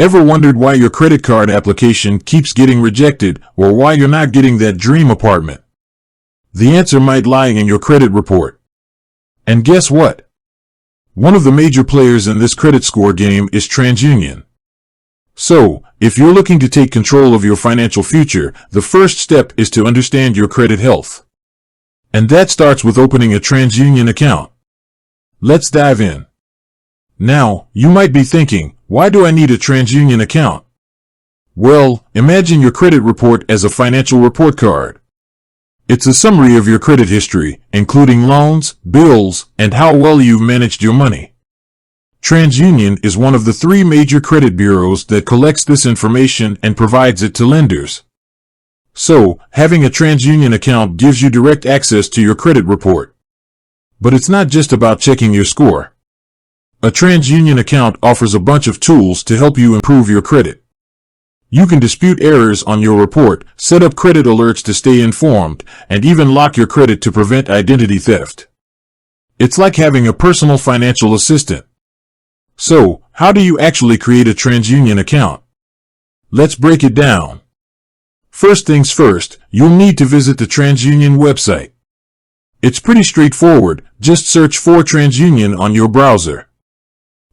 Ever wondered why your credit card application keeps getting rejected or why you're not getting that dream apartment? The answer might lie in your credit report. And guess what? One of the major players in this credit score game is Transunion. So, if you're looking to take control of your financial future, the first step is to understand your credit health. And that starts with opening a Transunion account. Let's dive in. Now, you might be thinking, why do I need a Transunion account? Well, imagine your credit report as a financial report card. It's a summary of your credit history, including loans, bills, and how well you've managed your money. Transunion is one of the 3 major credit bureaus that collects this information and provides it to lenders. So, having a Transunion account gives you direct access to your credit report. But it's not just about checking your score. A Transunion account offers a bunch of tools to help you improve your credit. You can dispute errors on your report, set up credit alerts to stay informed, and even lock your credit to prevent identity theft. It's like having a personal financial assistant. So, how do you actually create a Transunion account? Let's break it down. First things first, you'll need to visit the Transunion website. It's pretty straightforward, just search for Transunion on your browser.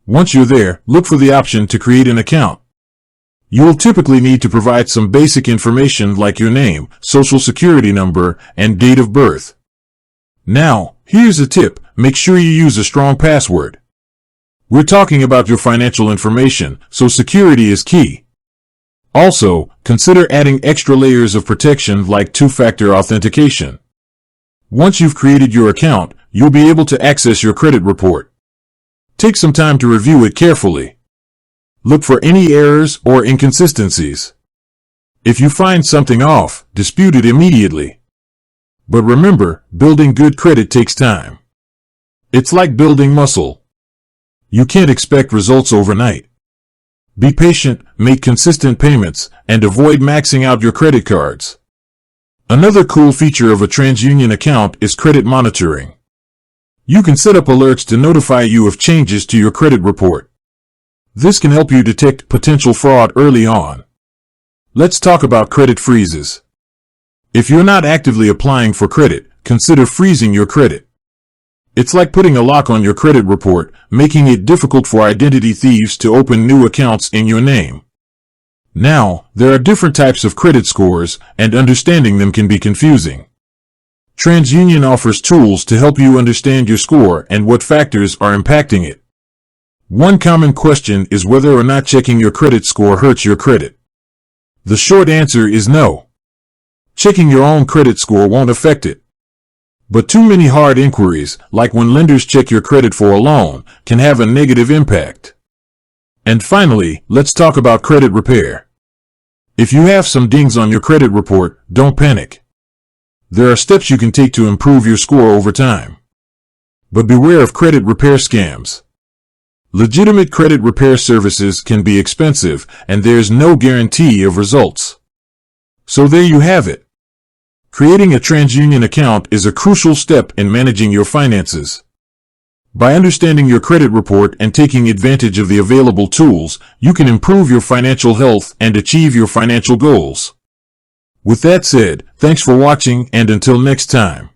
Once you're there, look for the option to create an account. You'll typically need to provide some basic information like your name, social security number, and date of birth. Now, here's a tip, make sure you use a strong password. We're talking about your financial information, so security is key. Also, consider adding extra layers of protection like 2-factor authentication. Once you've created your account, you'll be able to access your credit report. Take some time to review it carefully. Look for any errors or inconsistencies. If you find something off, dispute it immediately. But remember, building good credit takes time. It's like building muscle. You can't expect results overnight. Be patient, make consistent payments, and avoid maxing out your credit cards. Another cool feature of a Transunion account is credit monitoring. You can set up alerts to notify you of changes to your credit report. This can help you detect potential fraud early on. Let's talk about credit freezes. If you're not actively applying for credit, consider freezing your credit. It's like putting a lock on your credit report, making it difficult for identity thieves to open new accounts in your name. Now, there are different types of credit scores, and understanding them can be confusing. Transunion offers tools to help you understand your score and what factors are impacting it. One common question is whether or not checking your credit score hurts your credit. The short answer is no. Checking your own credit score won't affect it. But too many hard inquiries, like when lenders check your credit for a loan, can have a negative impact. And finally, let's talk about credit repair. If you have some dings on your credit report, don't panic. There are steps you can take to improve your score over time. But beware of credit repair scams. Legitimate credit repair services can be expensive, and there's no guarantee of results. So there you have it. Creating a Transunion account is a crucial step in managing your finances. By understanding your credit report and taking advantage of the available tools, you can improve your financial health and achieve your financial goals. With that said, thanks for watching, and until next time.